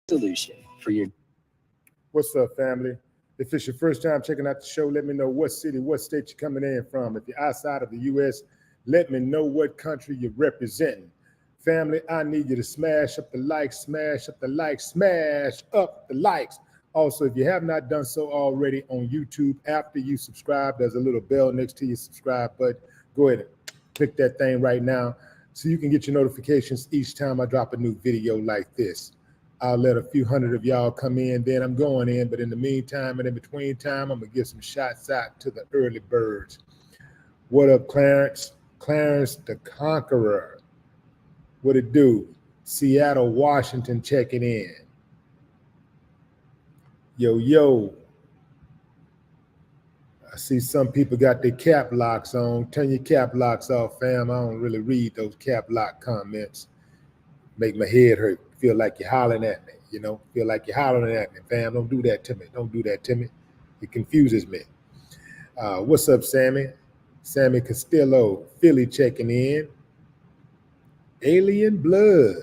solution for your. What's up, family? If it's your first time checking out the show, let me know what city, what state you're coming in from. If you're outside of the U.S., let me know what country you're representing. Family, I need you to smash up the likes, smash up the likes, smash up the likes. Also, if you have not done so already on YouTube, after you subscribe, there's a little bell next to your subscribe button. Go ahead and click that thing right now so you can get your notifications each time I drop a new video like this. I'll let a few hundred of y'all come in, then I'm going in. But in the meantime and in between time, I'm going to give some shots out to the early birds. What up, Clarence? Clarence the Conqueror. What it do? Seattle, Washington checking in. Yo, yo. I see some people got their cap locks on. Turn your cap locks off, fam. I don't really read those cap lock comments. Make my head hurt. Feel like you're hollering at me, you know? Feel like you're hollering at me, fam. Don't do that to me. Don't do that to me. It confuses me. What's up, Sammy? Sammy Castillo, Philly checking in. Alien blood.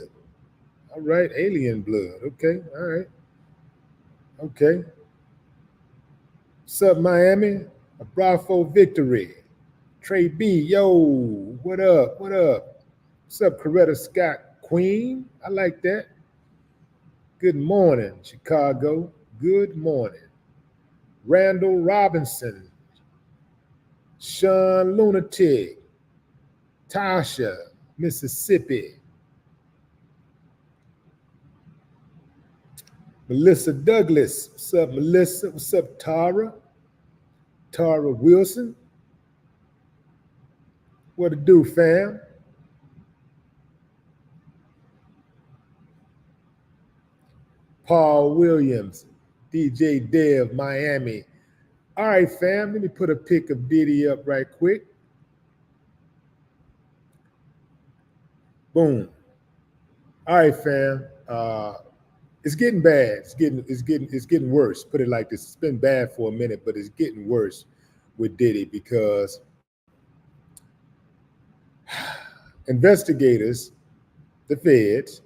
All right, alien blood. Okay, all right. Okay. What's up, Miami? A Bravo victory. Trey B, yo, what up? What up? What's up, Coretta Scott Queen? I like that. Good morning, Chicago. Good morning. Randall Robinson. Sean Lunatic. Tasha, Mississippi. Melissa Douglas. What's up, Melissa? What's up, Tara? Tara Wilson. What it do, fam? Paul Williams, DJ Dev, Miami. All right, fam, let me put a pic of Diddy up right quick. Boom. All right, fam. It's getting bad. It's getting worse. Put it like this. It's been bad for a minute, but it's getting worse with Diddy because investigators, the feds,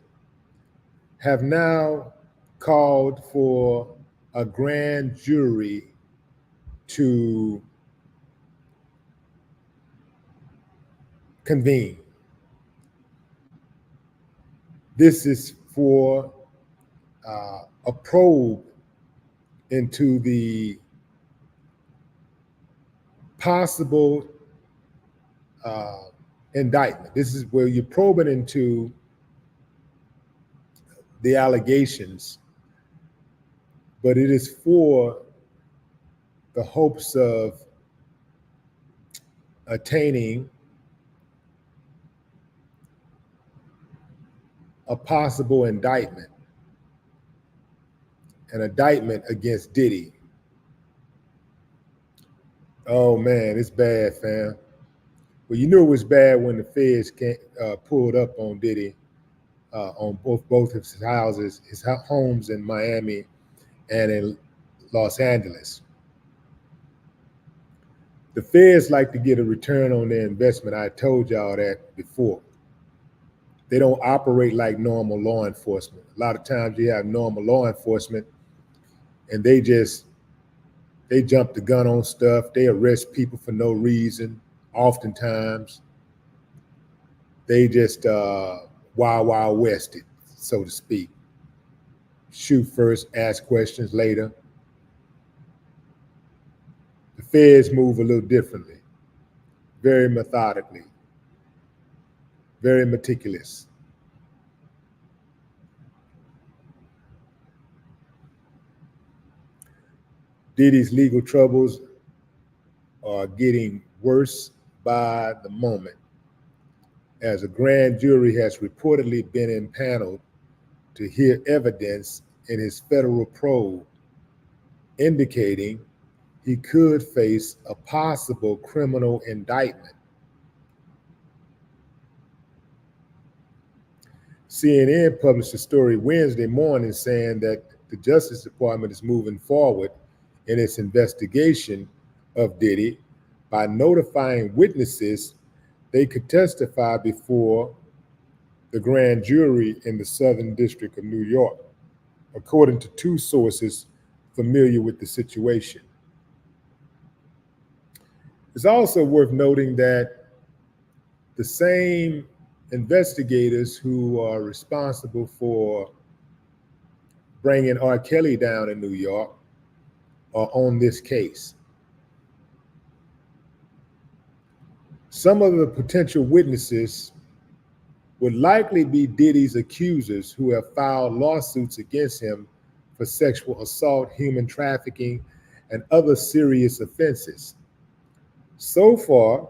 have now called for a grand jury to convene. This is for a probe into the possible indictment. This is where you're probing into the allegations, but it is for the hopes of attaining a possible indictment, an indictment against Diddy. Oh man, it's bad, fam. Well, you knew it was bad when the feds pulled up on Diddy on both his houses, his homes in Miami and in Los Angeles. The feds like to get a return on their investment. I told y'all that before. They don't operate like normal law enforcement. A lot of times you have normal law enforcement and they jump the gun on stuff. They arrest people for no reason. Oftentimes they just wild west it, so to speak. Shoot first, ask questions later. The feds move a little differently, very methodically, very meticulous. Diddy's legal troubles are getting worse by the moment, as a grand jury has reportedly been impaneled to hear evidence in his federal probe indicating he could face a possible criminal indictment. CNN published a story Wednesday morning saying that the Justice Department is moving forward in its investigation of Diddy by notifying witnesses they could testify before the grand jury in the Southern District of New York. according to two sources familiar with the situation. It's also worth noting that the same investigators who are responsible for bringing R. Kelly down in New York are on this case. Some of the potential witnesses would likely be Diddy's accusers who have filed lawsuits against him for sexual assault, human trafficking, and other serious offenses. So far,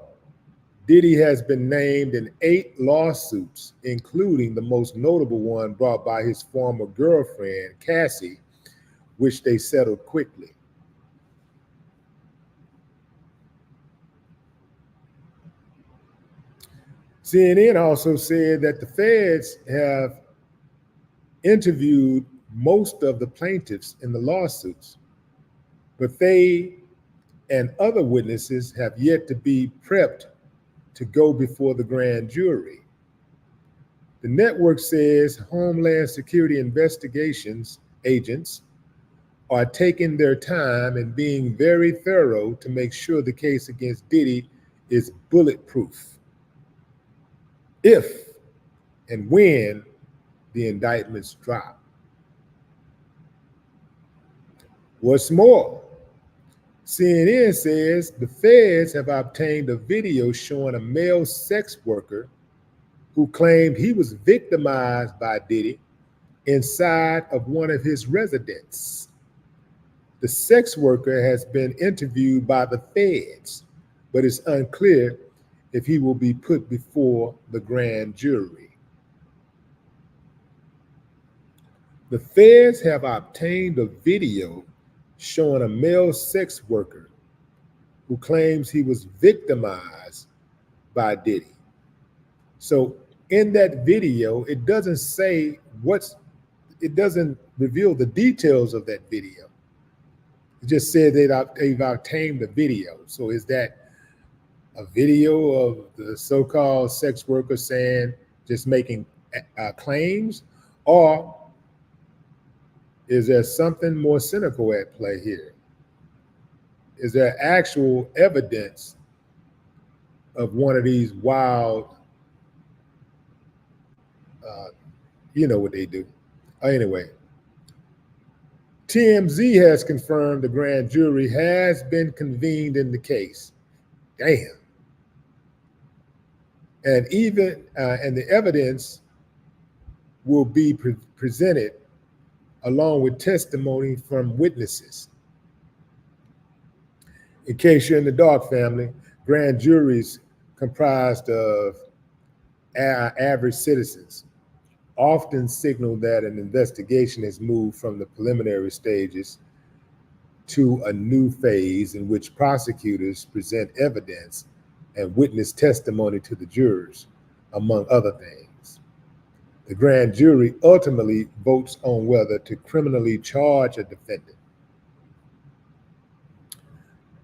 Diddy has been named in 8 lawsuits, including the most notable one brought by his former girlfriend, Cassie, which they settled quickly. CNN also said that the feds have interviewed most of the plaintiffs in the lawsuits, but they and other witnesses have yet to be prepped to go before the grand jury. The network says Homeland Security investigations agents are taking their time and being very thorough to make sure the case against Diddy is bulletproof if and when the indictments drop. What's more, CNN says the feds have obtained a video showing a male sex worker who claimed he was victimized by Diddy inside of one of his residences. The sex worker has been interviewed by the feds, but it's unclear if he will be put before the grand jury. The feds have obtained a video showing a male sex worker who claims he was victimized by Diddy. So in that video, it doesn't reveal the details of that video. It just said they've obtained the video. So is that a video of the so-called sex worker just making claims, or is there something more cynical at play here? Is there actual evidence of one of these wild, you know what they do? Anyway, TMZ has confirmed the grand jury has been convened in the case. Damn. And the evidence will be presented along with testimony from witnesses. In case you're in the dark, family, grand juries comprised of average citizens often signal that an investigation has moved from the preliminary stages to a new phase in which prosecutors present evidence and witness testimony to the jurors, among other things. The grand jury ultimately votes on whether to criminally charge a defendant.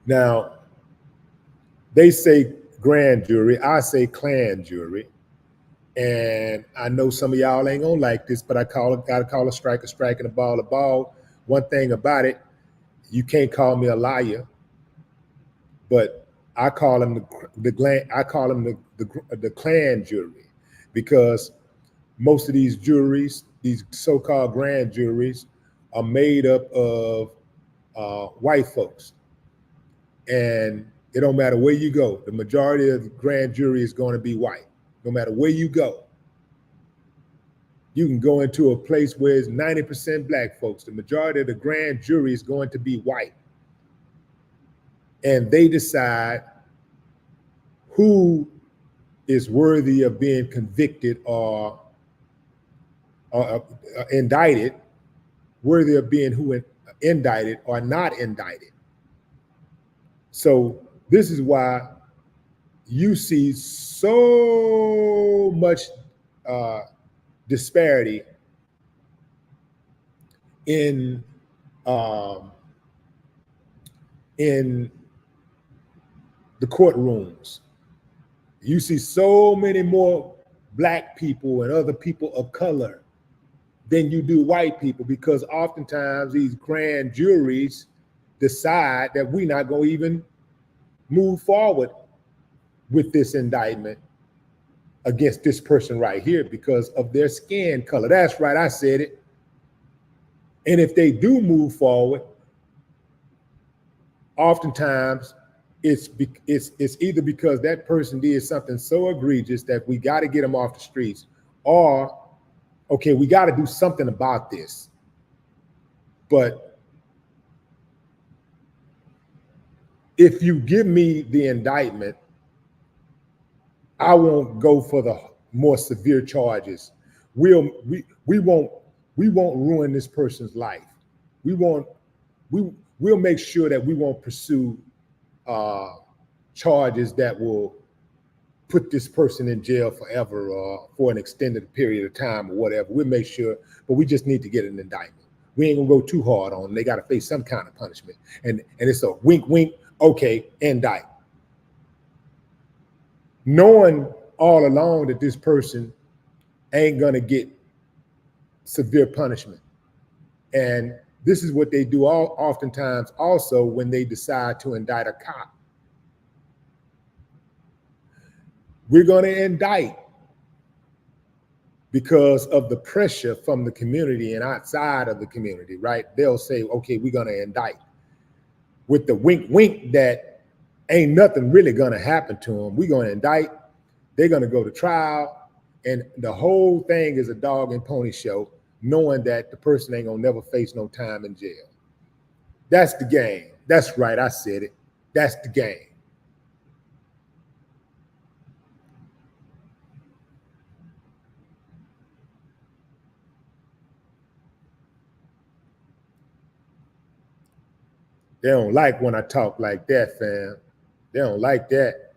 Now, they say grand jury, I say clan jury. And I know some of y'all ain't gonna like this, but gotta call a strike and a ball. One thing about it, you can't call me a liar, but I call them the clan jury, because most of these juries, these so-called grand juries, are made up of white folks, and it don't matter where you go. The majority of the grand jury is going to be white. No matter where you go, you can go into a place where it's 90% black folks. The majority of the grand jury is going to be white. And they decide who is worthy of being convicted or indicted, worthy of being indicted or not indicted. So this is why you see so much disparity in the courtrooms. You see so many more black people and other people of color than you do white people, because oftentimes these grand juries decide that we're not going to even move forward with this indictment against this person right here because of their skin color. That's right, I said it. And if they do move forward, oftentimes it's either because that person did something so egregious that we got to get them off the streets, or okay, we got to do something about this. But if you give me the indictment, I won't go for the more severe charges. We won't ruin this person's life. We'll make sure that we won't pursue charges that will put this person in jail forever or for an extended period of time or whatever. We'll make sure, but we just need to get an indictment. We ain't gonna go too hard on them. They got to face some kind of punishment. And it's a wink, wink, okay, indict. Knowing all along that this person ain't gonna get severe punishment. And this is what they do oftentimes also when they decide to indict a cop. We're gonna indict because of the pressure from the community and outside of the community, right? They'll say, okay, we're gonna indict. With the wink, wink that ain't nothing really gonna happen to them. We're gonna indict, they're gonna go to trial, and the whole thing is a dog and pony show, knowing that the person ain't gonna never face no time in jail. That's the game. That's right, I said it. That's the game. They don't like when I talk like that, fam. They don't like that.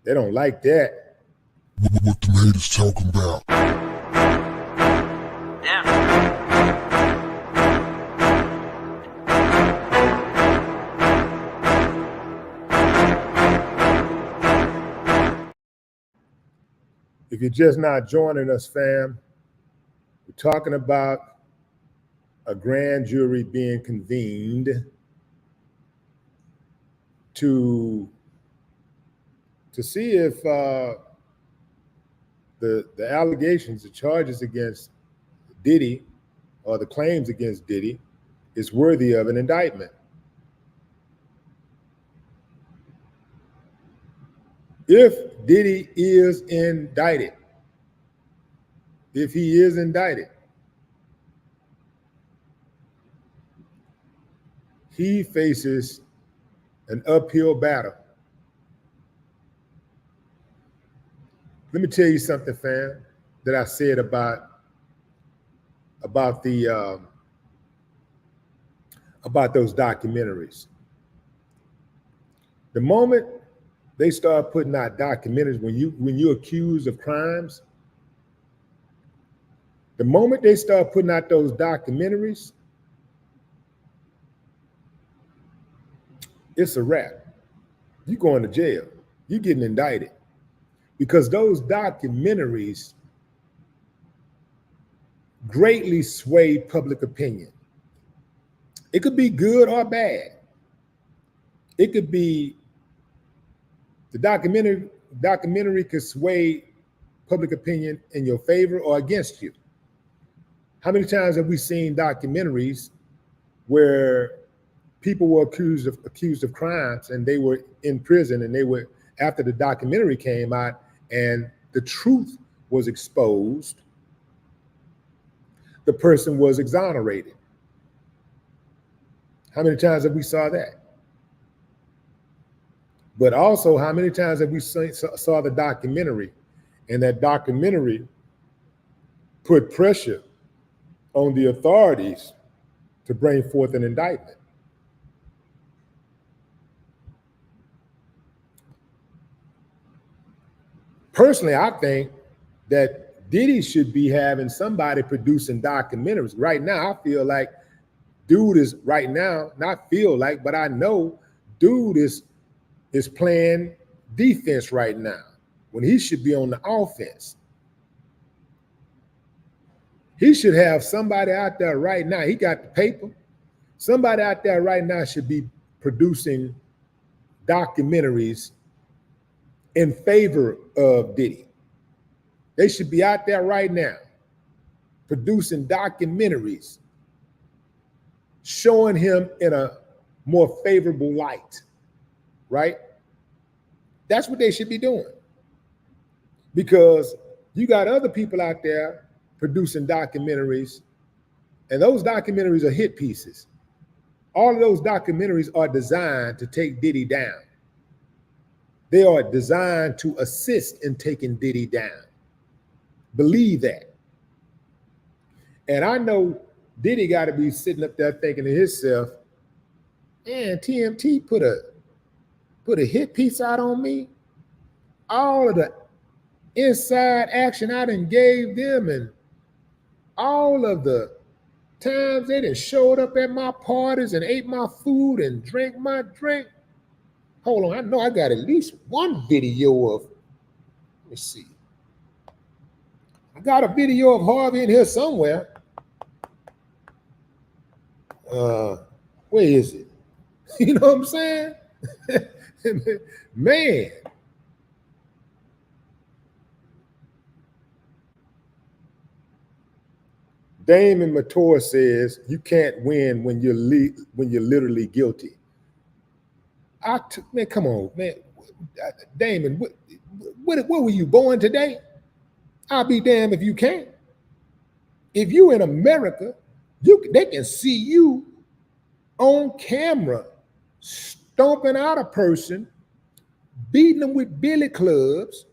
They don't like that. What the haters talking about? Yeah. If you're just not joining us, fam, we're talking about a grand jury being convened to see if the allegations, the charges against Diddy, or the claims against Diddy, is worthy of an indictment. If Diddy is indicted, if he is indicted, he faces an uphill battle. Let me tell you something, fam, that I said about those documentaries. The moment they start putting out documentaries, when you're accused of crimes, the moment they start putting out those documentaries, it's a wrap. You're going to jail. You're getting indicted. Because those documentaries greatly sway public opinion. It could be good or bad. It could be, the documentary could sway public opinion in your favor or against you. How many times have we seen documentaries where people were accused of crimes and they were in prison, and they were, after the documentary came out and the truth was exposed, the person was exonerated? How many times have we saw that? But also, how many times have we saw the documentary, and that documentary put pressure on the authorities to bring forth an indictment? Personally, I think that Diddy should be having somebody producing documentaries. Right now, I feel like dude is, right now, not feel like, but I know dude is playing defense right now when he should be on the offense. He should have somebody out there right now. He got the paper. Somebody out there right now should be producing documentaries in favor of Diddy. They should be out there right now producing documentaries showing him in a more favorable light, right? That's what they should be doing. Because you got other people out there producing documentaries, and those documentaries are hit pieces. All of those documentaries are designed to take Diddy down. They are designed to assist in taking Diddy down. Believe that. And I know Diddy got to be sitting up there thinking to himself, man, TMT put a hit piece out on me. All of the inside action I done gave them, and all of the times they done showed up at my parties and ate my food and drank my drink. Hold on, I know I got at least one video of, let me see. I got a video of Harvey in here somewhere. Where is it? You know what I'm saying? Man. Damon Mator says you can't win when you're literally guilty. Man, come on, man. Damon, what were you born today? I'll be damned if you can't. If you in America, they can see you on camera stomping out a person, beating them with billy clubs,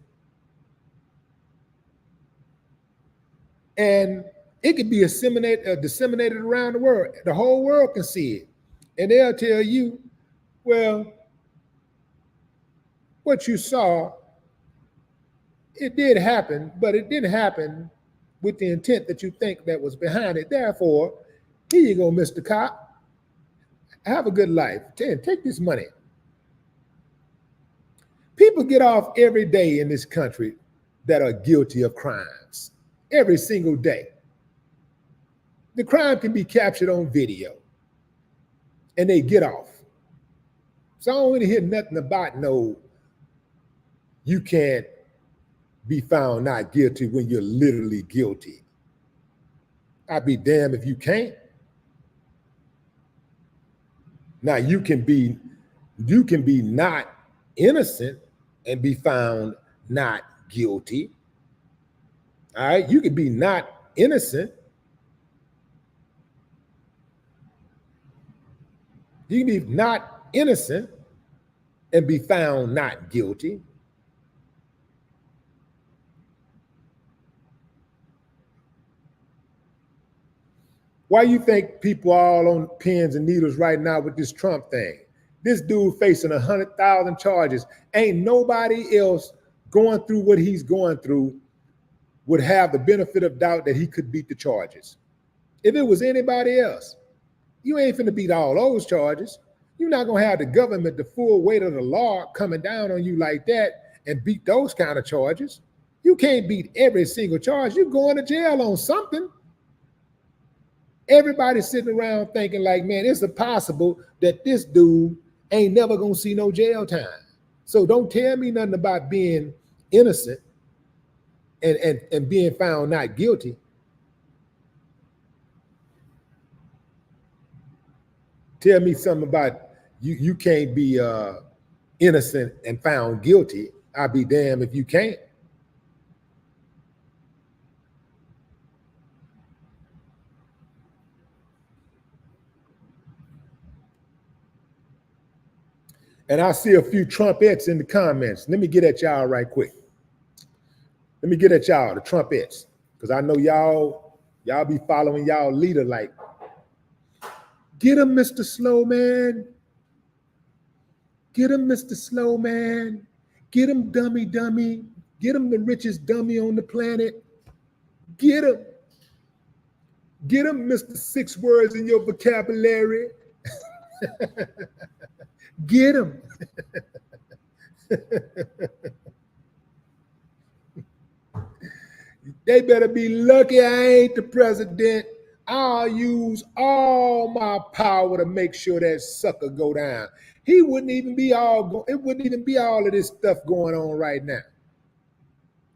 and it could be disseminated around the world. The whole world can see it. And they'll tell you, well, what you saw, it did happen, but it didn't happen with the intent that you think that was behind it. Therefore, here you go, Mr. Cop. Have a good life. Take this money. People get off every day in this country that are guilty of crimes. Every single day. The crime can be captured on video and they get off. So I don't want to hear nothing about no, you can't be found not guilty when you're literally guilty. I'd be damned if you can't. Now you can be not innocent and be found not guilty. All right, you could be not innocent. You can be not innocent and be found not guilty. Why you think people all on pins and needles right now with this Trump thing? This dude facing 100,000 charges. Ain't nobody else going through what he's going through would have the benefit of doubt that he could beat the charges. If it was anybody else, you ain't finna beat all those charges. You're not gonna have the government, the full weight of the law coming down on you like that and beat those kind of charges. You can't beat every single charge. You're going to jail on something. Everybody's sitting around thinking like, man, it's possible that this dude ain't never gonna see no jail time. So don't tell me nothing about being innocent and being found not guilty. Tell me something about you can't be innocent and found guilty. I'll be damned if you can't. And I see a few Trumpettes in the comments. Let me get at y'all right quick. Let me get at y'all, the Trumpettes, because I know y'all be following y'all leader like, get him, Mr. Slow Man. Get him, Mr. Slow Man. Get him, dummy. Get him, the richest dummy on the planet. Get him. Get him, Mr. 6 words in your vocabulary. Get him. They better be lucky I ain't the president. I'll use all my power to make sure that sucker go down. He wouldn't even be it wouldn't even be all of this stuff going on right now.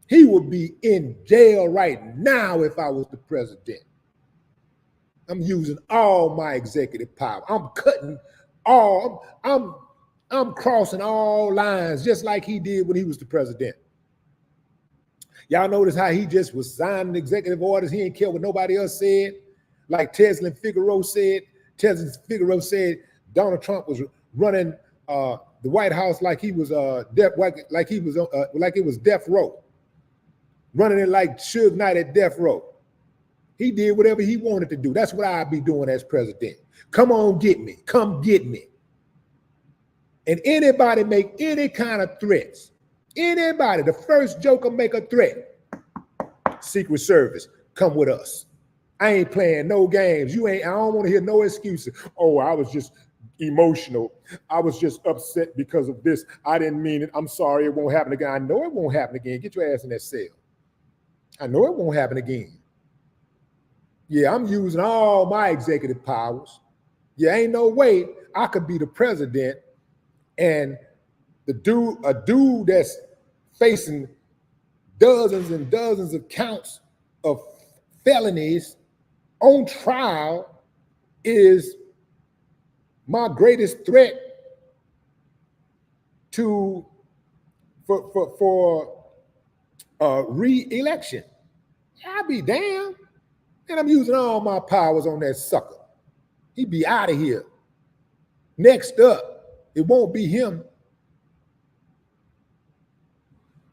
He would be in jail right now if I was the president. I'm using all my executive power. I'm cutting all, I'm crossing all lines just like he did when he was the president. Y'all notice how he just was signing executive orders. He didn't care what nobody else said. Like Teslin Figueroa said, Donald Trump was running the White House like he was like it was death row, running it like Suge Knight at death row. He did whatever he wanted to do. That's what I'd be doing as president. Come on, get me. Come get me. And anybody make any kind of threats, anybody, the first joker make a threat, Secret Service, come with us. I ain't playing no games. I don't want to hear no excuses. Oh, I was just emotional. I was just upset because of this. I didn't mean it. I'm sorry, it won't happen again. I know it won't happen again. Get your ass in that cell. I know it won't happen again. Yeah, I'm using all my executive powers. Yeah, ain't no way I could be the president and a dude that's facing dozens and dozens of counts of felonies on trial is my greatest threat for re-election. I'll be damned. And I'm using all my powers on that sucker. He be out of here. Next up, it won't be him.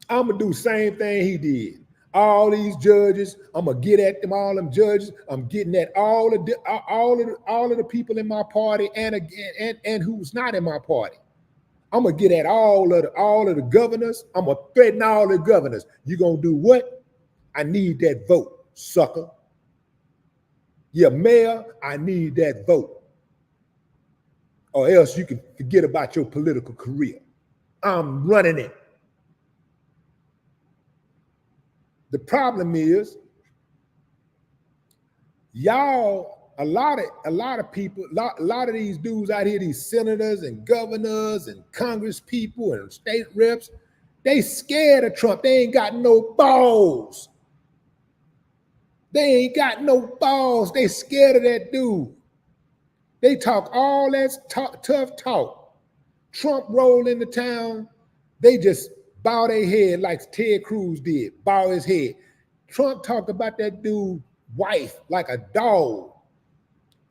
I'm gonna do the same thing he did. All these judges, I'm gonna get at them, all them judges. I'm getting at all of the people in my party and who's not in my party. I'm gonna get at all of the governors. I'm gonna threaten all the governors. You gonna do what? I need that vote, sucker. Yeah, mayor, I need that vote. Or else you can forget about your political career. I'm running it. The problem is, y'all, a lot of people, a lot of these dudes out here, these senators and governors and Congress people and state reps, they scared of Trump. They ain't got no balls. They ain't got no balls. They scared of that dude. They talk all that tough talk. Trump rolled into town. They just bow their head like Ted Cruz did, bow his head. Trump talked about that dude's wife like a dog.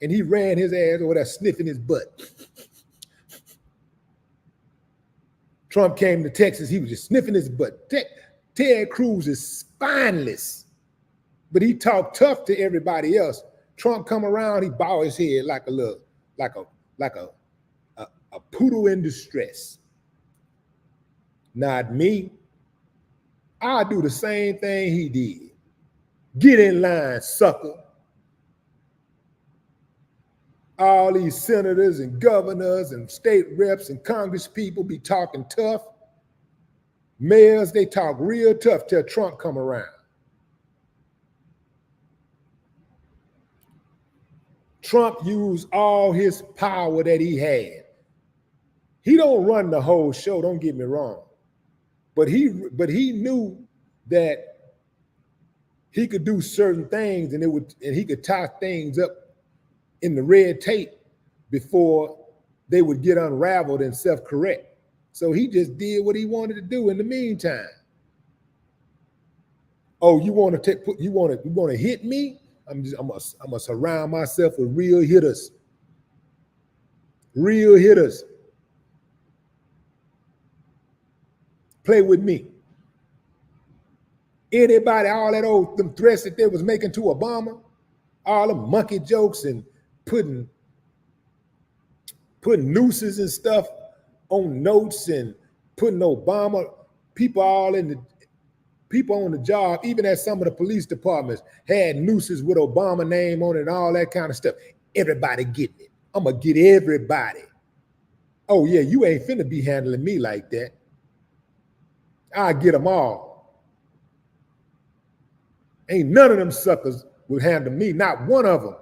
And he ran his ass over there sniffing his butt. Trump came to Texas, he was just sniffing his butt. Ted Cruz is spineless, but he talked tough to everybody else. Trump come around, he bow his head like a poodle in distress. Not me. I'll do the same thing he did. Get in line, sucker. All these senators and governors and state reps and Congress people be talking tough. Mayors, they talk real tough till Trump come around. Trump used all his power that he had. He don't run the whole show, don't get me wrong. But he knew that he could do certain things and he could tie things up in the red tape before they would get unraveled and self-correct. So he just did what he wanted to do in the meantime. Oh, you want to hit me? I'm gonna surround myself with real hitters. Real hitters. Play with me. Anybody, all that them threats that they was making to Obama, all the monkey jokes and putting nooses and stuff on notes and putting Obama, people on the job, even at some of the police departments, had nooses with Obama name on it and all that kind of stuff. Everybody getting it. I'm gonna get everybody. Oh yeah, you ain't finna be handling me like that. I'll get them all. Ain't none of them suckers would handle me, not one of them.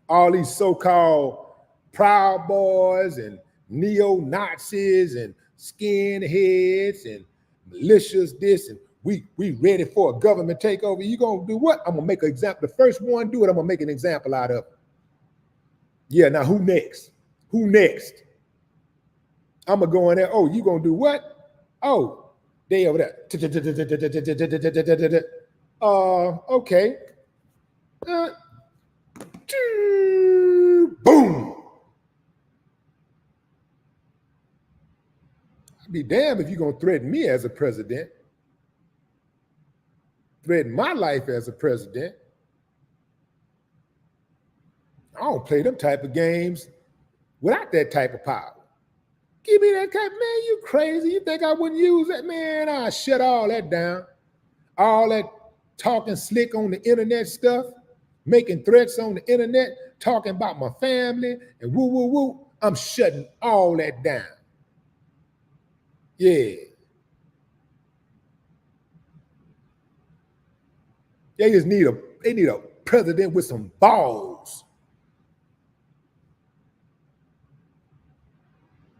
All these so-called Proud Boys and neo-Nazis and skinheads and militias this, and we ready for a government takeover. You gonna do what? I'm gonna make an example. The first one do it, I'm gonna make an example out of it. Yeah, now who next? Who next? I'm gonna go in there. Oh, you gonna do what? Oh, they over there. Okay. Boom. I'd be damned if you're gonna threaten me as a president. Threaten my life as a president. I don't play them type of games without that type of power. Give me that type, man, you crazy. You think I wouldn't use that? Man, I'll shut all that down. All that talking slick on the internet stuff, making threats on the internet, talking about my family and woo, woo, woo. I'm shutting all that down. Yeah. They just need a president with some balls.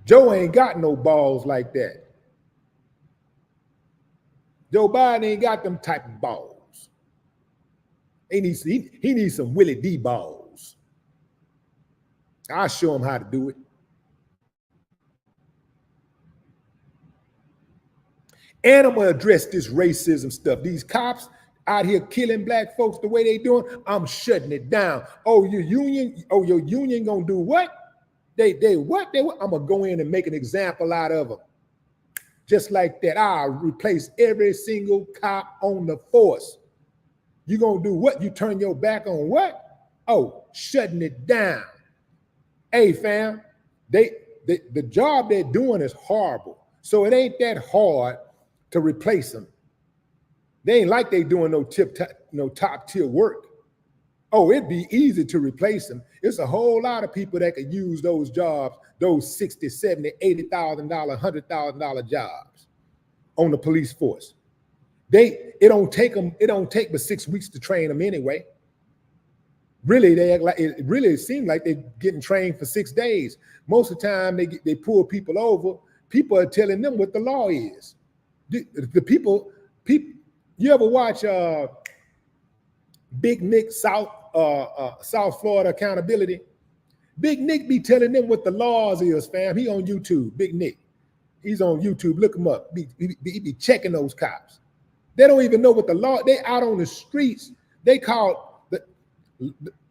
Joe ain't got no balls like that. Joe Biden ain't got them type of balls. He needs some Willie D balls. I'll show him how to do it. And I'm gonna address this racism stuff. These cops out here killing black folks the way they doing, I'm shutting it down. Oh, your union gonna do what? They what? I'm gonna go in and make an example out of them. Just like that, I'll replace every single cop on the force. You gonna do what? You turn your back on what? Oh, shutting it down. Hey, fam, the job they're doing is horrible. So it ain't that hard to replace them. They ain't like they doing no top tier work. Oh, it'd be easy to replace them. It's a whole lot of people that could use those jobs, those $60,000, $70,000, $80,000, $100,000 jobs on the police force. It don't take but 6 weeks to train them anyway. Really, they act like it really seems like they're getting trained for 6 days. Most of the time they pull people over. People are telling them what the law is. The people, you ever watch Big Nick South Florida Accountability? Big Nick be telling them what the laws is, fam. He on YouTube, Big Nick. He's on YouTube. Look him up. He be checking those cops. They don't even know what the law. They out on the streets. They call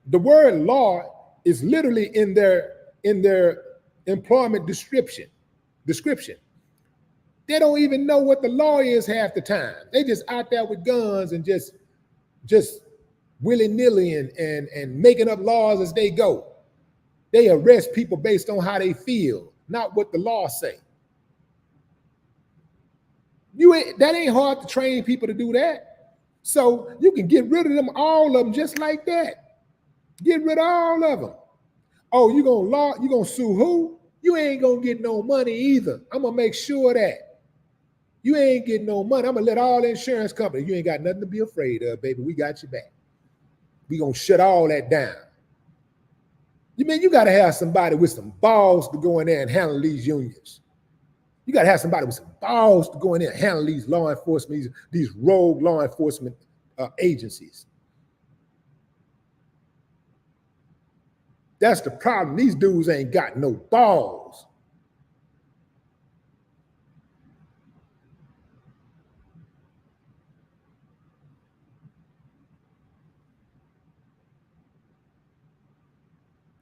the word law is literally in their employment description. They don't even know what the law is half the time. They just out there with guns and just willy-nilly and making up laws as they go. They arrest people based on how they feel, not what the law say. That ain't hard to train people to do that. So you can get rid of them, all of them, just like that. Get rid of all of them. Oh, you gonna sue who? You ain't gonna get no money either. I'm gonna make sure that you ain't getting no money. I'm gonna let all the insurance companies, you ain't got nothing to be afraid of, baby. We got your back. We gonna shut all that down. You gotta have somebody with some balls to go in there and handle these unions. You gotta have somebody with some balls to go in there and handle these law enforcement, these rogue law enforcement agencies. That's the problem. These dudes ain't got no balls.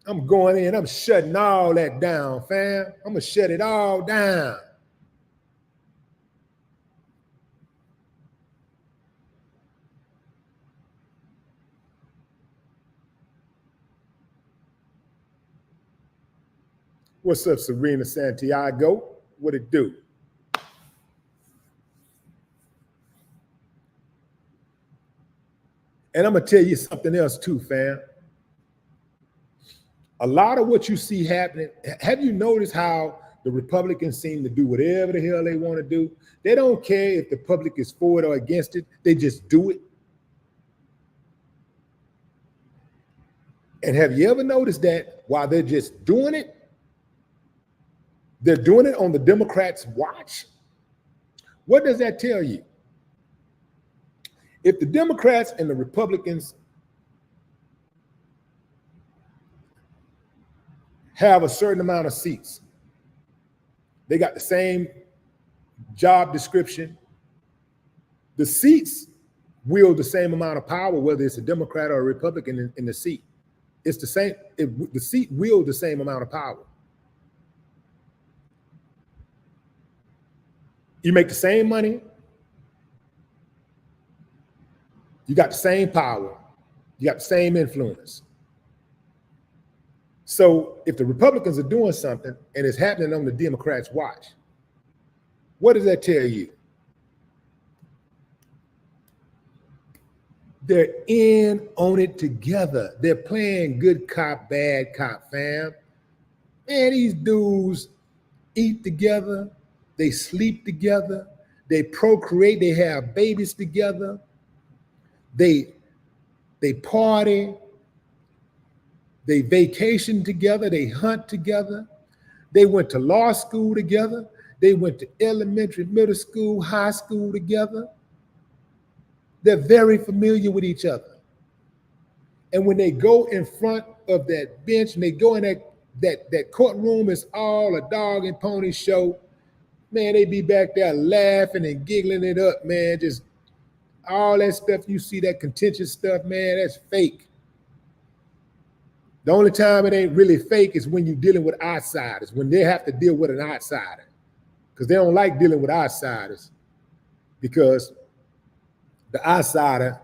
I'm going in, I'm shutting all that down, fam. I'm gonna shut it all down. What's up, Serena Santiago? What it do? And I'm gonna tell you something else too, fam. A lot of what you see happening, have you noticed how the Republicans seem to do whatever the hell they want to do? They don't care if the public is for it or against it. They just do it. And have you ever noticed that while they're just doing it, they're doing it on the Democrats' watch? What does that tell you? If the Democrats and the Republicans have a certain amount of seats, they got the same job description, the seats wield the same amount of power, whether it's a Democrat or a Republican in the seat. It's the same, the seat wields the same amount of power. You make the same money, you got the same power, you got the same influence. So if the Republicans are doing something and it's happening on the Democrats' watch, what does that tell you? They're in on it together. They're playing good cop, bad cop, fam. Man, these dudes eat together, they sleep together, they procreate, they have babies together, they party, they vacation together, they hunt together, they went to law school together, they went to elementary, middle school, high school together. They're very familiar with each other. And when they go in front of that bench and they go in that courtroom, it's all a dog and pony show. Man, they be back there laughing and giggling it up, man. Just all that stuff you see, that contentious stuff, man, that's fake. The only time it ain't really fake is when you're dealing with outsiders, when they have to deal with an outsider. Because they don't like dealing with outsiders, because the outsider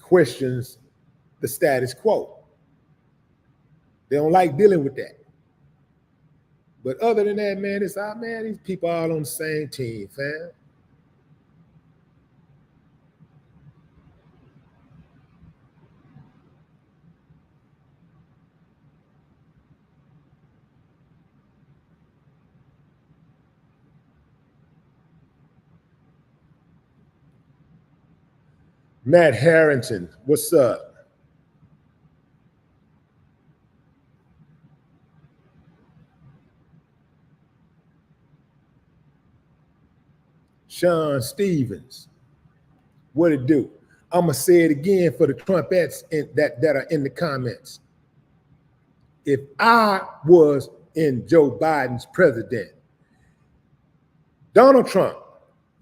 questions the status quo. They don't like dealing with that. But other than that, man, it's man, these people all on the same team, fam. Matt Harrington, what's up? Sean Stevens, what it do? I'm gonna say it again for the Trumpettes that are in the comments. If I was in Joe Biden's president, Donald Trump,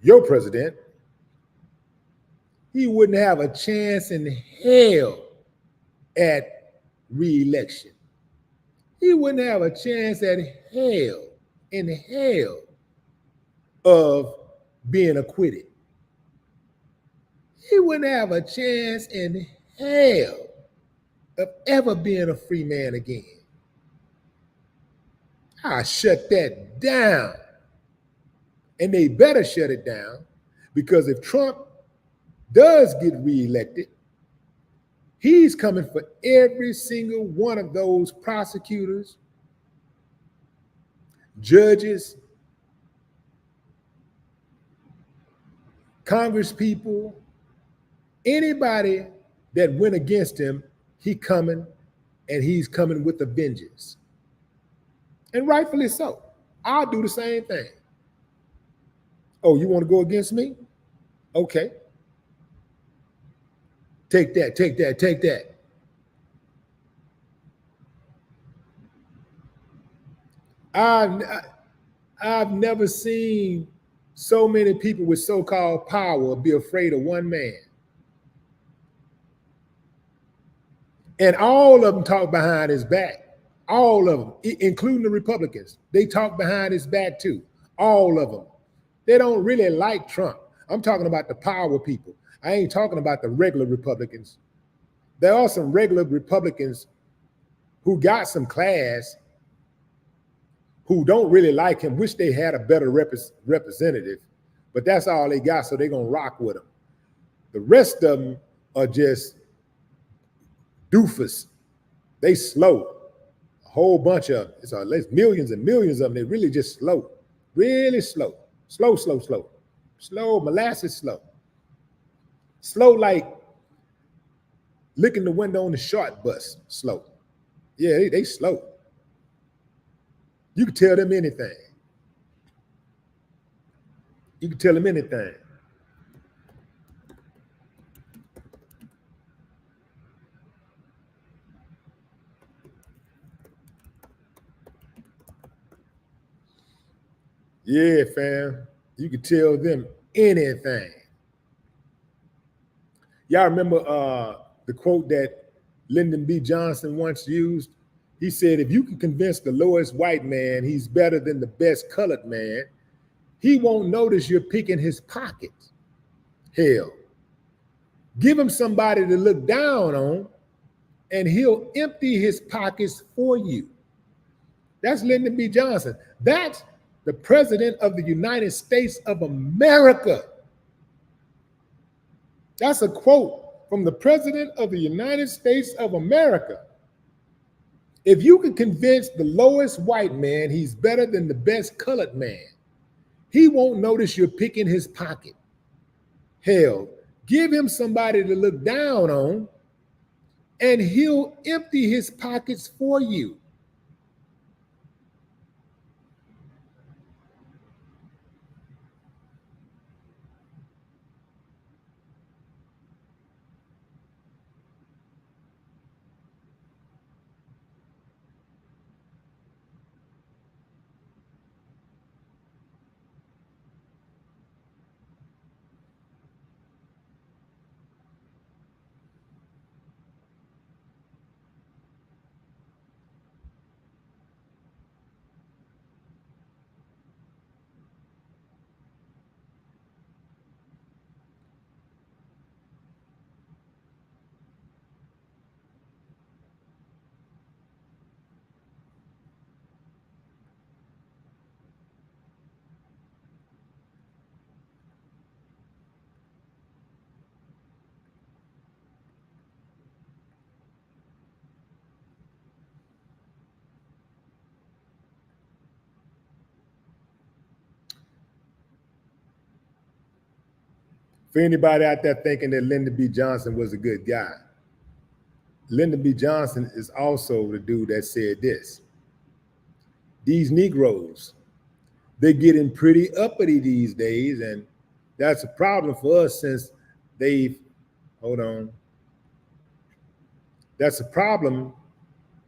your president, he wouldn't have a chance in hell at re-election. He wouldn't have a chance in hell of being acquitted. He wouldn't have a chance in hell of ever being a free man again. I shut that down. And they better shut it down, because if Trump does get reelected, he's coming for every single one of those prosecutors, judges, congresspeople, anybody that went against him. He's coming with a vengeance. And rightfully so. I'll do the same thing. Oh, you want to go against me? Okay. Take that, take that, take that. I've never seen so many people with so-called power be afraid of one man. And all of them talk behind his back. All of them, including the Republicans. They talk behind his back too. All of them. They don't really like Trump. I'm talking about the power people. I ain't talking about the regular Republicans. There are some regular Republicans who got some class, who don't really like him, wish they had a better representative, but that's all they got, so they're going to rock with him. The rest of them are just doofus. They slow. A whole bunch of them. It's millions and millions of them. They're really just slow. Really slow. Slow, slow, slow. Slow, molasses slow. Slow like licking the window on the short bus, slow. Yeah, they slow. You can tell them anything. You can tell them anything. Yeah, fam. You can tell them anything. Y'all remember the quote that Lyndon B. Johnson once used? He said, if you can convince the lowest white man he's better than the best colored man, he won't notice you're picking his pockets. Hell, give him somebody to look down on, and he'll empty his pockets for you. That's Lyndon B. Johnson. That's the president of the United States of America. That's a quote from the president of the United States of America. If you can convince the lowest white man he's better than the best colored man, he won't notice you're picking his pocket. Hell, give him somebody to look down on, and he'll empty his pockets for you. For anybody out there thinking that Lyndon B. Johnson was a good guy, Lyndon B. Johnson is also the dude that said this. These Negroes, they're getting pretty uppity these days, and that's a problem for us since they've, hold on. That's a problem.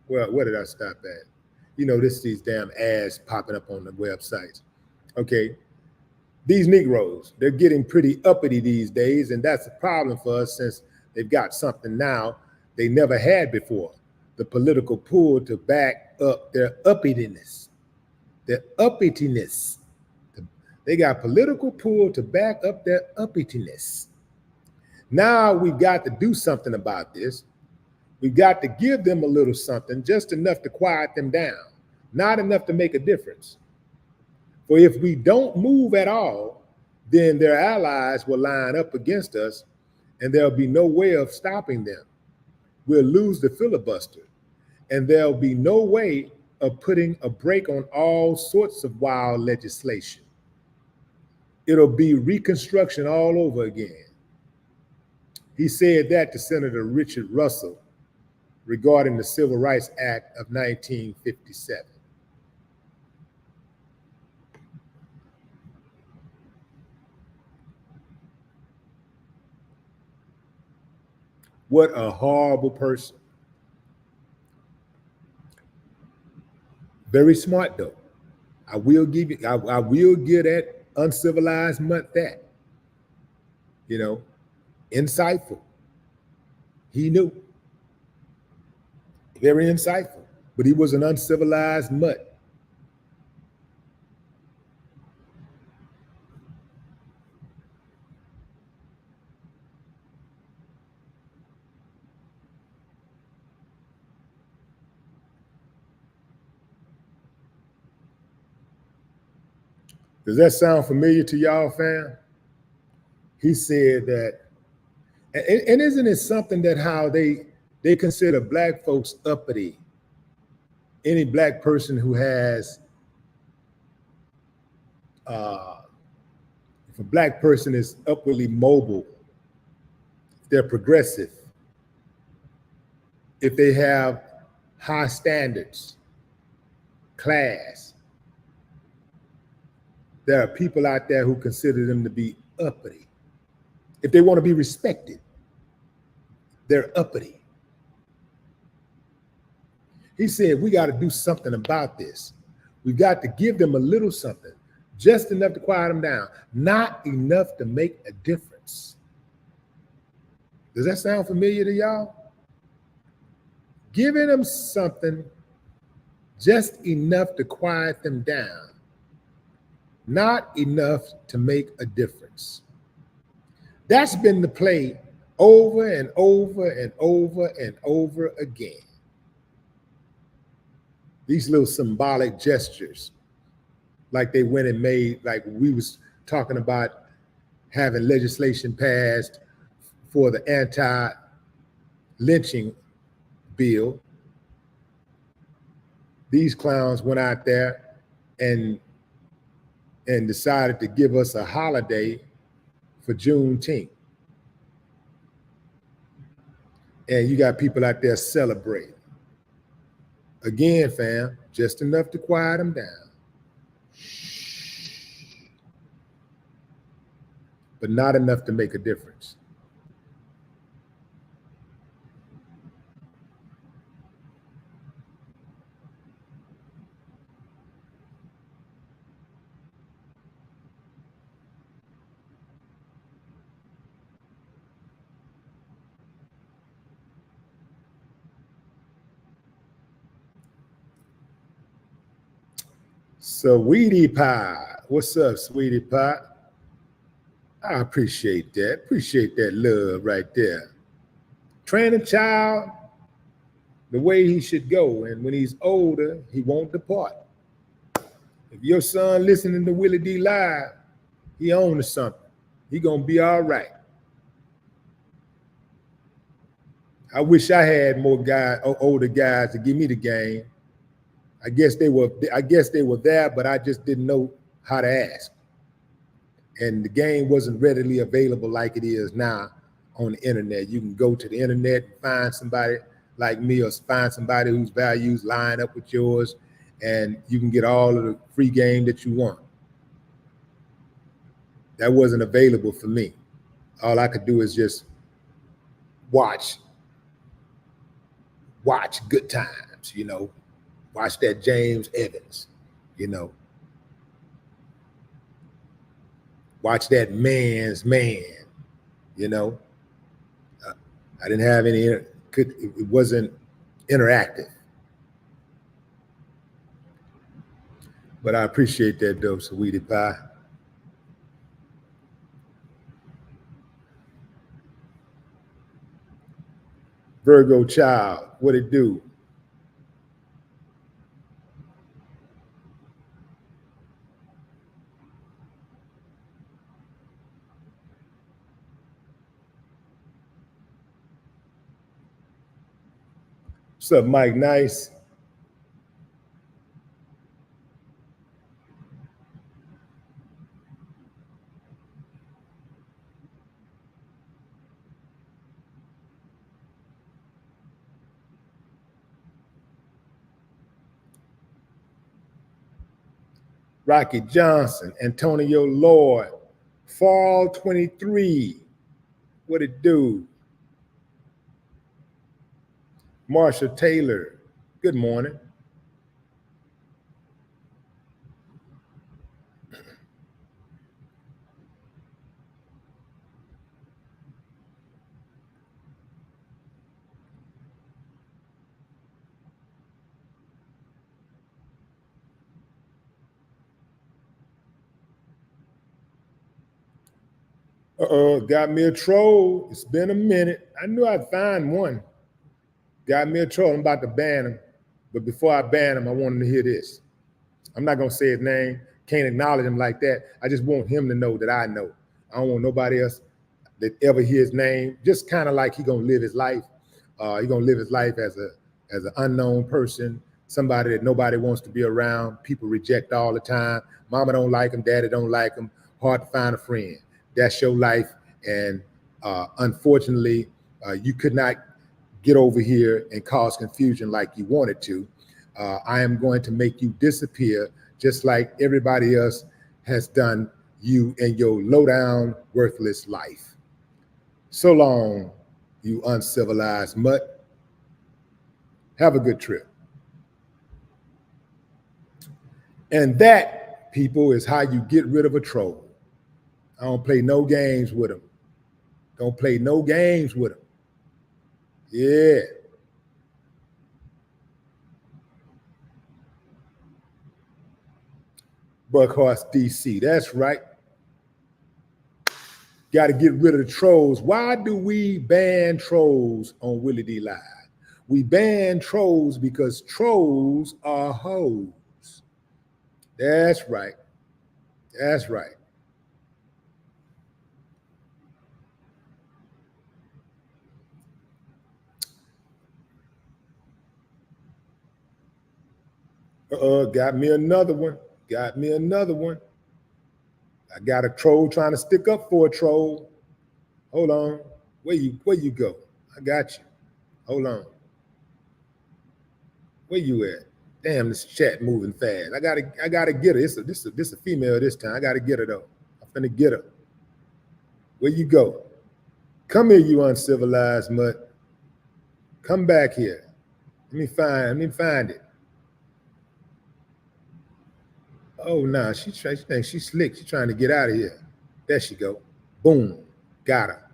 Well, where did I stop at? You know, these damn ads popping up on the websites. Okay. These Negroes, they're getting pretty uppity these days, and that's a problem for us since they've got something now they never had before, the political pull to back up their uppityness. Their uppityness. They got political pull to back up their uppityness. Now we've got to do something about this. We've got to give them a little something, just enough to quiet them down, not enough to make a difference. For if we don't move at all, then their allies will line up against us, and there'll be no way of stopping them. We'll lose the filibuster, and there'll be no way of putting a break on all sorts of wild legislation. It'll be Reconstruction all over again. He said that to Senator Richard Russell regarding the Civil Rights Act of 1957. What a horrible person. Very smart though. I will give that uncivilized mutt that. You know, insightful. He knew. Very insightful. But he was an uncivilized mutt. Does that sound familiar to y'all, fam? He said that, and isn't it something that how they consider black folks uppity? Any black person who has, if a black person is upwardly mobile, if they're progressive, if they have high standards, class. There are people out there who consider them to be uppity. If they want to be respected, they're uppity. He said, we got to do something about this. We got to give them a little something, just enough to quiet them down, not enough to make a difference. Does that sound familiar to y'all? Giving them something just enough to quiet them down, not enough to make a difference. That's been the play over and over and over and over again. These little symbolic gestures, like they went and made, like we was talking about having legislation passed for the anti-lynching bill. These clowns went out there and decided to give us a holiday for Juneteenth. And you got people out there celebrating. Again, fam, just enough to quiet them down. But not enough to make a difference. Sweetie Pie, what's up, Sweetie Pie? I appreciate that. Appreciate that love right there. Train a child the way he should go, and when he's older, he won't depart. If your son listening to Willie D Live, he owns something. He gonna be all right. I wish I had more guys, older guys, to give me the game. I guess they were there, but I just didn't know how to ask. And the game wasn't readily available like it is now on the internet. You can go to the internet and find somebody like me, or find somebody whose values line up with yours, and you can get all of the free game that you want. That wasn't available for me. All I could do is just watch Good Times, you know, watch that James Evans, you know, watch that Man's Man, you know. I didn't have any, it wasn't interactive. But I appreciate that though, Sweetie Pie. Virgo child, what it do? What's up, Mike Nice? Rocky Johnson, Antonio Lloyd, Fall 23, what it do? Marsha Taylor, good morning. Got me a troll. It's been a minute. I knew I'd find one. Got me a troll. I'm about to ban him. But before I ban him, I want him to hear this. I'm not going to say his name. Can't acknowledge him like that. I just want him to know that I know. I don't want nobody else that ever hear his name. Just kind of like he going to live his life. He going to live his life as an unknown person, somebody that nobody wants to be around. People reject all the time. Mama don't like him. Daddy don't like him. Hard to find a friend. That's your life. And unfortunately, you could not get over here and cause confusion like you wanted to. I am going to make you disappear just like everybody else has done you in your low down, worthless life. So long, you uncivilized mutt. Have a good trip. And that, people, is how you get rid of a troll. I don't play no games with them. Don't play no games with them. Yeah. Buckhorse DC, that's right. Got to get rid of the trolls. Why do we ban trolls on Willie D Live? We ban trolls because trolls are hoes. That's right. That's right. Got me another one. Got me another one. I got a troll trying to stick up for a troll. Hold on. Where you go? I got you. Hold on. Where you at? Damn, this chat moving fast. I gotta get her. This a female this time. I gotta get her though. I'm finna get her. Where you go? Come here, you uncivilized mutt. Come back here. Let me find it. Oh nah, she thinks she's slick. She's trying to get out of here. There she go. Boom. Got her.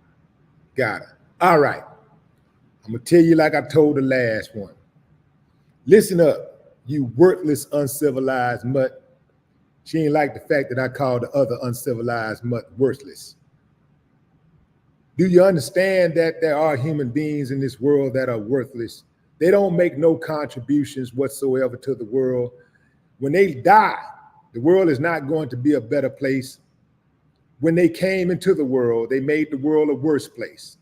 Got her. All right. I'm gonna tell you like I told the last one. Listen up, you worthless, uncivilized mutt. She ain't like the fact that I called the other uncivilized mutt worthless. Do you understand that there are human beings in this world that are worthless? They don't make no contributions whatsoever to the world. When they die, the world is not going to be a better place. When they came into the world, they made the world a worse place.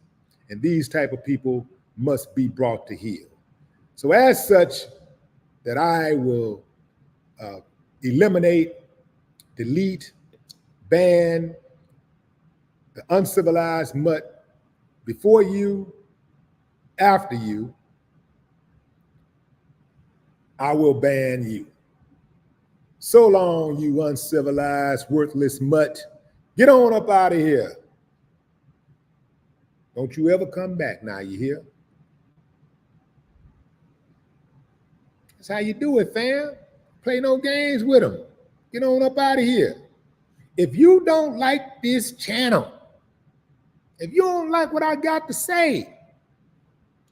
And these type of people must be brought to heel. So as such, that I will eliminate, delete, ban the uncivilized mutt before you, after you, I will ban you. So long, you uncivilized, worthless mutt. Get on up out of here. Don't you ever come back now, you hear? That's how you do it, fam. Play no games with them. Get on up out of here. If you don't like this channel, if you don't like what I got to say,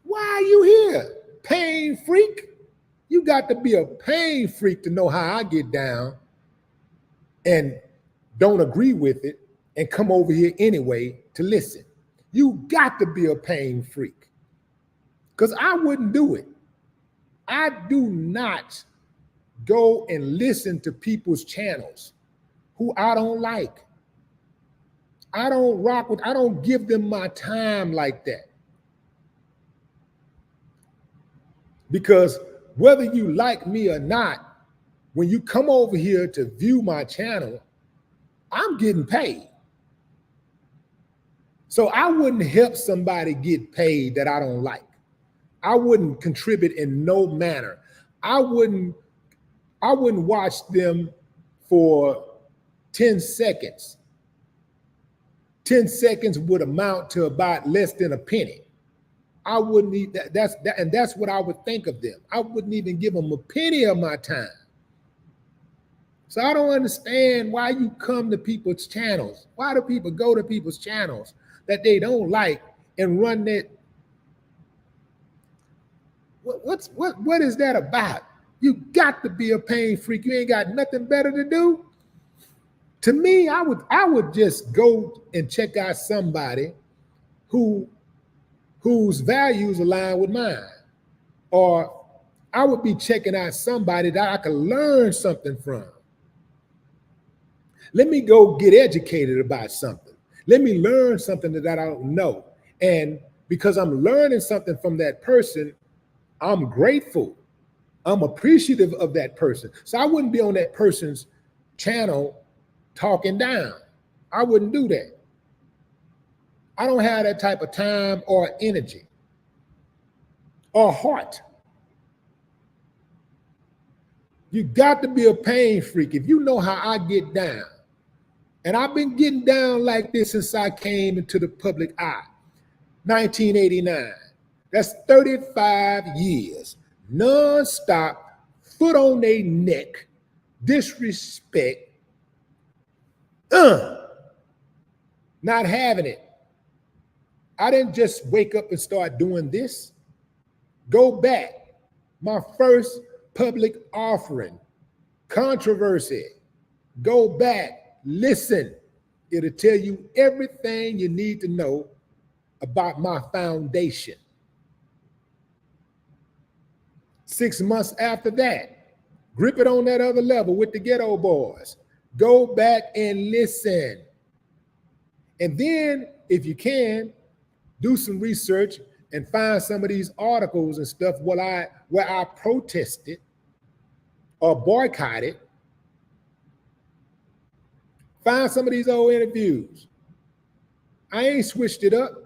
why are you here? Pain freak? You got to be a pain freak to know how I get down and don't agree with it and come over here anyway to listen. You got to be a pain freak because I wouldn't do it. I do not go and listen to people's channels who I don't like. I don't rock with, I don't give them my time like that. Because whether you like me or not, when you come over here to view my channel, I'm getting paid. So I wouldn't help somebody get paid that I don't like. I wouldn't contribute in no manner. I wouldn't watch them for 10 seconds. 10 seconds would amount to about less than a penny. I wouldn't need that. And that's what I would think of them. I wouldn't even give them a penny of my time. So I don't understand why you come to people's channels. Why do people go to people's channels that they don't like and run that? What is that about? You got to be a pain freak. You ain't got nothing better to do. To me, I would just go and check out somebody whose values align with mine. Or I would be checking out somebody that I could learn something from. Let me go get educated about something. Let me learn something that I don't know. And because I'm learning something from that person, I'm grateful. I'm appreciative of that person. So I wouldn't be on that person's channel talking down. I wouldn't do that. I don't have that type of time or energy. or heart. You got to be a pain freak. If you know how I get down, and I've been getting down like this since I came into the public eye, 1989. That's 35 years, non-stop, foot on their neck, disrespect, not having it. I didn't just wake up and start doing this. Go back. My first public offering, controversy. Go back, listen. It'll tell you everything you need to know about my foundation. 6 months after that, grip it on that other level with the Ghetto Boys. Go back and listen. And then, if you can, do some research and find some of these articles and stuff where I protested or boycotted. Find some of these old interviews. I ain't switched it up.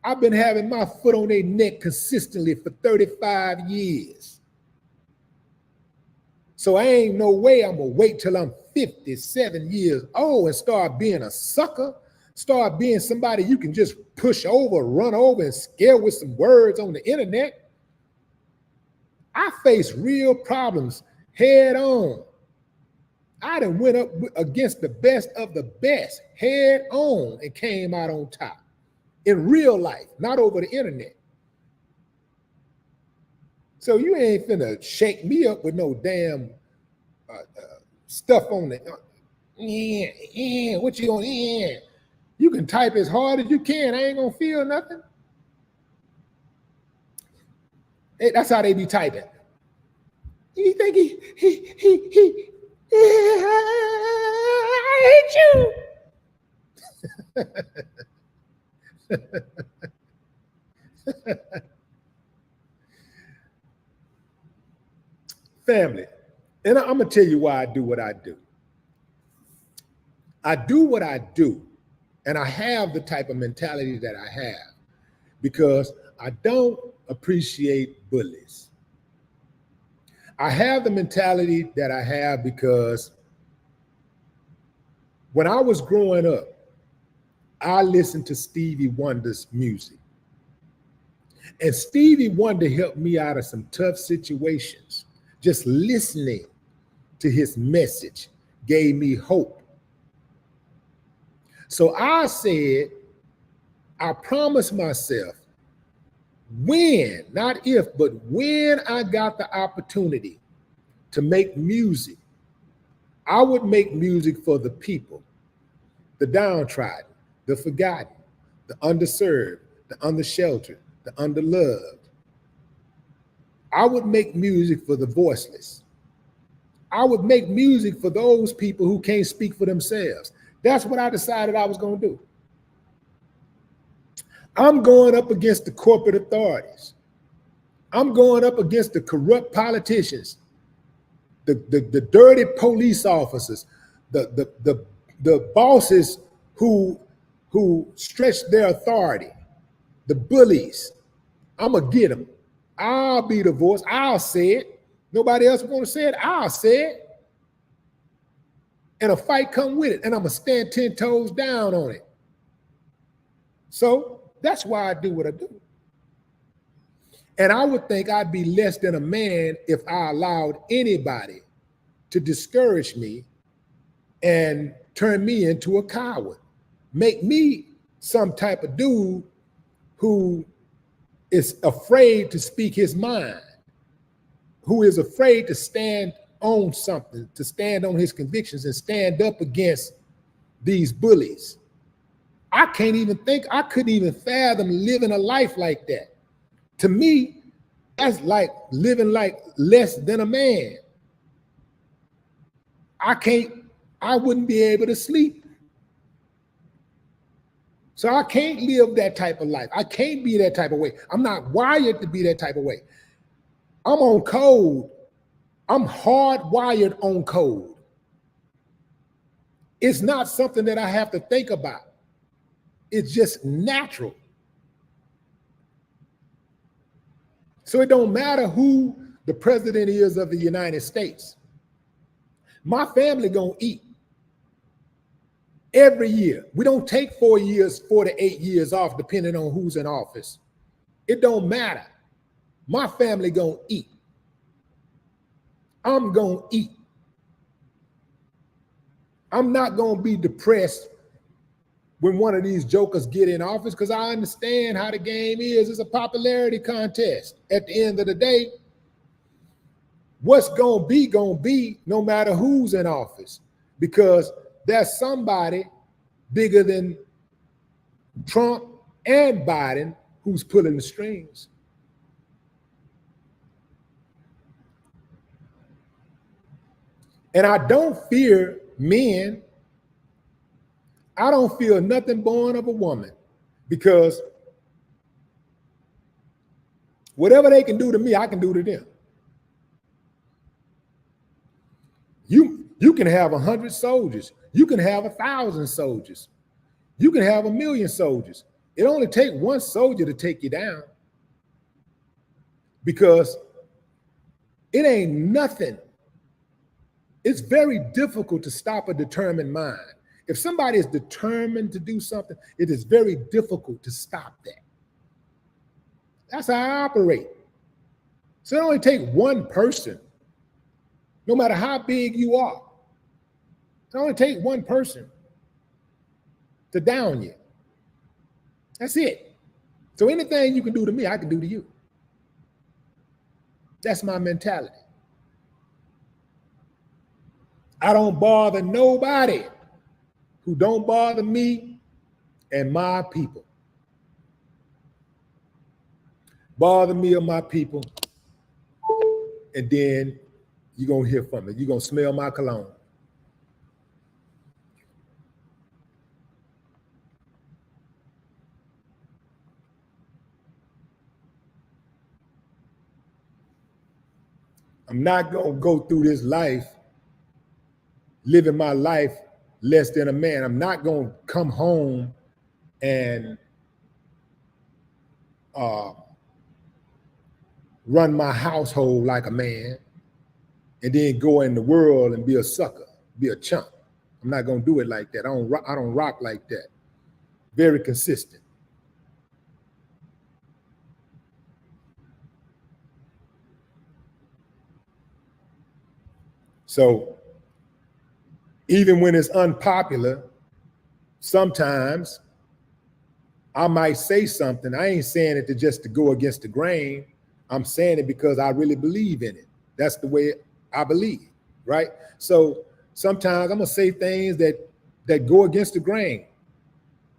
I've been having my foot on their neck consistently for 35 years. So I ain't no way I'm gonna wait till I'm 57 years old and start being a sucker, start being somebody you can just push over, run over, and scare with some words on the internet. I face real problems head on. I done went up against the best of the best head on and came out on top. In real life, not over the internet. So you ain't finna shake me up with no damn stuff on it. What you gonna, You can type as hard as you can. I ain't gonna feel nothing. Hey, that's how they be typing. You think I hate you. Family, and I'm gonna tell you why I do what I do. I do what I do, and I have the type of mentality that I have because I don't appreciate bullies. I have the mentality that I have because when I was growing up, I listened to Stevie Wonder's music. And Stevie Wonder helped me out of some tough situations. Just listening to his message gave me hope. So I said, I promised myself, when, not if, but when I got the opportunity to make music, I would make music for the people, the downtrodden, the forgotten, the underserved, the undersheltered, the underloved. I would make music for the voiceless. I would make music for those people who can't speak for themselves. That's what I decided I was going to do. I'm going up against the corporate authorities. I'm going up against the corrupt politicians, the dirty police officers, the bosses who stretch their authority, the bullies. I'm going to get them. I'll be the voice. I'll say it. Nobody else want to say it. I'll say it. And a fight come with it. And I'm going to stand 10 toes down on it. So that's why I do what I do. And I would think I'd be less than a man if I allowed anybody to discourage me and turn me into a coward. Make me some type of dude who is afraid to speak his mind, who is afraid to stand on something, to stand on his convictions and stand up against these bullies. I couldn't even fathom living a life like that. To me, that's like living like less than a man. I wouldn't be able to sleep. So I can't live that type of life. I can't be that type of way. I'm not wired to be that type of way. I'm on code. I'm hardwired on code. It's not something that I have to think about. It's just natural. So it don't matter who the president is of the United States. My family gonna eat every year. We don't take 4 years, 4 to 8 years off, depending on who's in office. It don't matter. My family gonna eat. I'm gonna eat. I'm not gonna be depressed when one of these jokers get in office, because I understand how the game is. It's a popularity contest. At the end of the day, what's gonna be no matter who's in office, because there's somebody bigger than Trump and Biden who's pulling the strings. And I don't fear men. I don't feel nothing born of a woman, because whatever they can do to me, I can do to them. You can have 100 soldiers. You can have 1,000 soldiers. You can have 1,000,000 soldiers. It only takes one soldier to take you down, because it ain't nothing. It's very difficult to stop a determined mind. If somebody is determined to do something, it is very difficult to stop that. That's how I operate. So it only takes one person, no matter how big you are. It only takes one person to down you. That's it. So anything you can do to me, I can do to you. That's my mentality. I don't bother nobody who don't bother me and my people. Bother me or my people, and then you're going to hear from me. You're going to smell my cologne. I'm not going to go through this life living my life less than a man. I'm not going to come home and run my household like a man and then go in the world and be a sucker, be a chump. I'm not going to do it like that. I don't rock like that. Very consistent. So even when it's unpopular, sometimes I might say something. I ain't saying it just to go against the grain. I'm saying it because I really believe in it. That's the way I believe, right? So sometimes I'm gonna say things that go against the grain.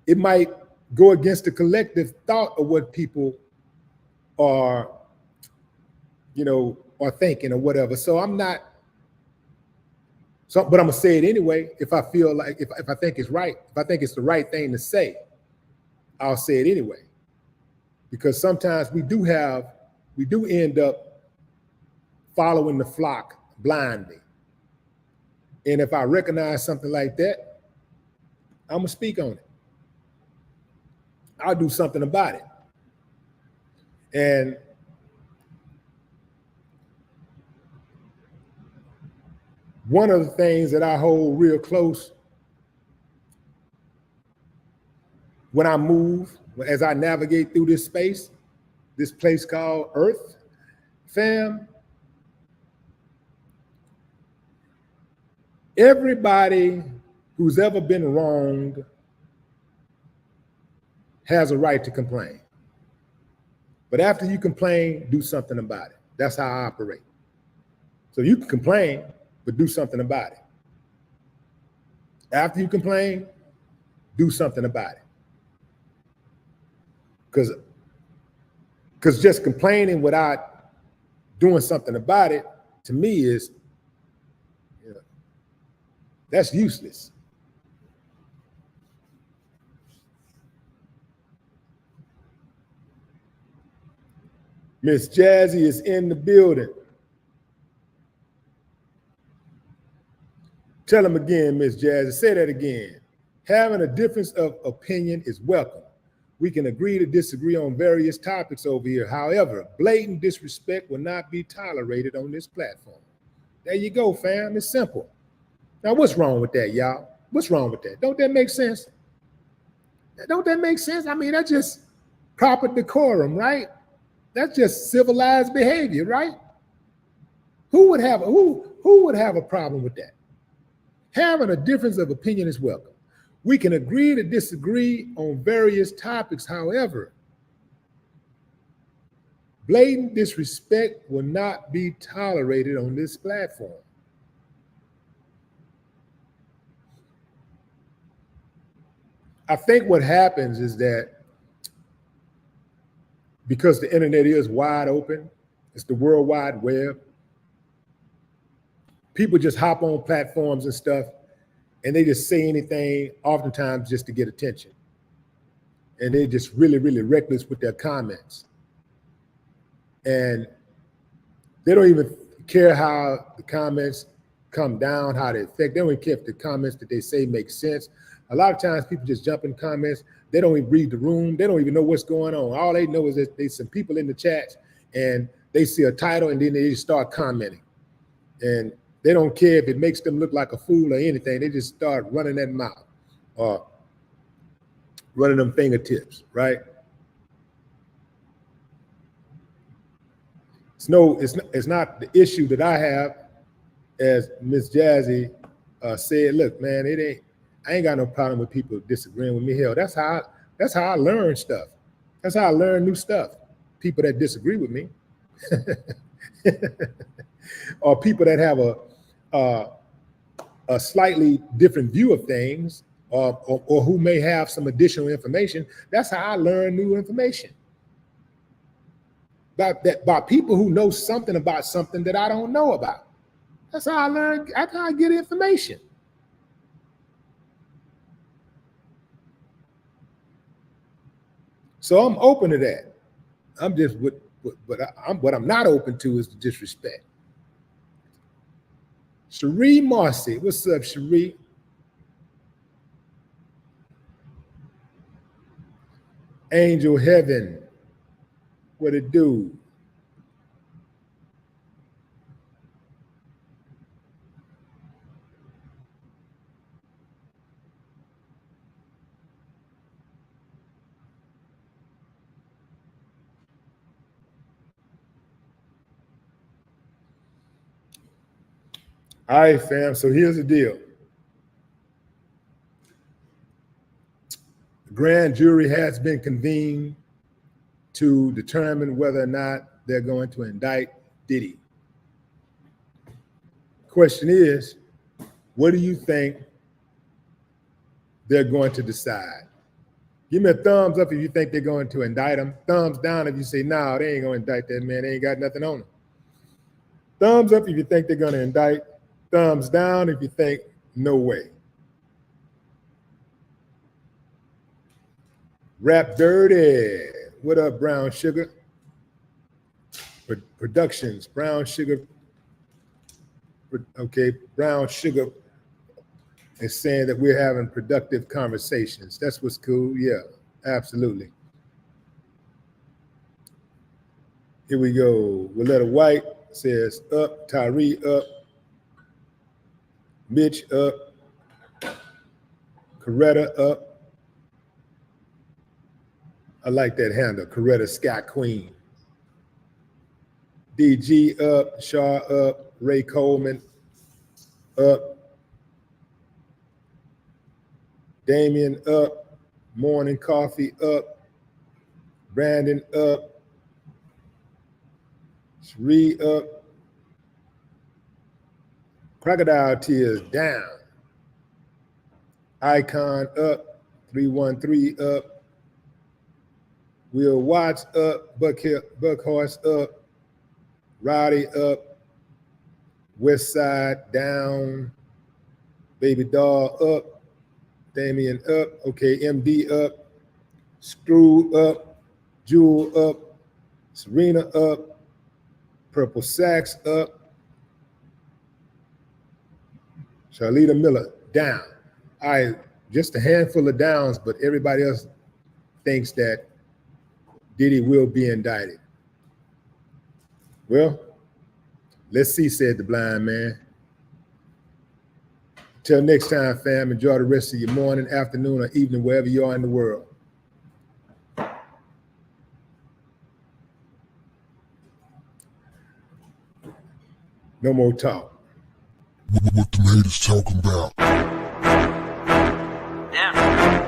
It might go against the collective thought of what people are, are thinking or whatever. So I'm not. But I'm gonna say it anyway if I feel like if I think it's right. If I think it's the right thing to say, I'll say it anyway. Because sometimes we do end up following the flock blindly. And if I recognize something like that, I'm gonna speak on it. I'll do something about it. And one of the things that I hold real close when I move, as I navigate through this space, this place called Earth, fam, everybody who's ever been wronged has a right to complain. But after you complain, do something about it. That's how I operate. So you can complain, but do something about it. After you complain, do something about it. Because just complaining without doing something about it, to me, is that's useless. Miss Jazzy is in the building. Tell them again, Miss Jazzy. Say that again. Having a difference of opinion is welcome. We can agree to disagree on various topics over here. However, blatant disrespect will not be tolerated on this platform. There you go, fam. It's simple. Now, what's wrong with that, y'all? What's wrong with that? Don't that make sense? Don't that make sense? I mean, that's just proper decorum, right? That's just civilized behavior, right? Who would have a problem with that? Having a difference of opinion is welcome. We can agree to disagree on various topics. However, blatant disrespect will not be tolerated on this platform. I think what happens is that because the internet is wide open, it's the World Wide Web, people just hop on platforms and stuff, and they just say anything, oftentimes just to get attention. And they're just really, really reckless with their comments. And they don't even care how the comments come down, how they affect. They don't even care if the comments that they say make sense. A lot of times people just jump in comments. They don't even read the room. They don't even know what's going on. All they know is that there's some people in the chats and they see a title and then they just start commenting. And they don't care if it makes them look like a fool or anything. They just start running that mouth or running them fingertips, right? It's not the issue that I have, as Miss Jazzy said. Look, man, I ain't got no problem with people disagreeing with me. Hell, that's how I learn stuff. That's how I learn new stuff. People that disagree with me, or people that have a slightly different view of things, or who may have some additional information. That's how I learn new information. By people who know something about something that I don't know about. That's how I learn. That's how I get information. So I'm open to that. I'm just what I'm not open to is the disrespect. Cherie Marcy, what's up, Cherie? Angel Heaven, what it do? All right, fam. So here's the deal. The grand jury has been convened to determine whether or not they're going to indict Diddy. Question is, what do you think they're going to decide? Give me a thumbs up if you think they're going to indict him. Thumbs down if you say, no, they ain't going to indict that man. They ain't got nothing on him. Thumbs up if you think they're going to indict. Thumbs down if you think, no way. Rap Dirty. What up, Brown Sugar? Productions, Brown Sugar. Okay, Brown Sugar is saying that we're having productive conversations. That's what's cool. Yeah, absolutely. Here we go. Willetta White says up. Tyree up. Mitch up. Coretta up. I like that handle. Coretta Scott Queen. DG up. Shaw up. Ray Coleman up. Damien up. Morning Coffee up. Brandon up. Sheree up. Crocodile Tears down. Icon up. 313 up. Will Watts up. Buckhorse up. Roddy up. West Side down. Baby Doll up. Damien up. Okay, MD up. Screw up. Jewel up. Serena up. Purple Sax up. Charlita Miller down. All right, just a handful of downs, but everybody else thinks that Diddy will be indicted. Well, let's see, said the blind man. Till next time, fam, enjoy the rest of your morning, afternoon, or evening, wherever you are in the world. No more talk. What the haters talking about? Damn.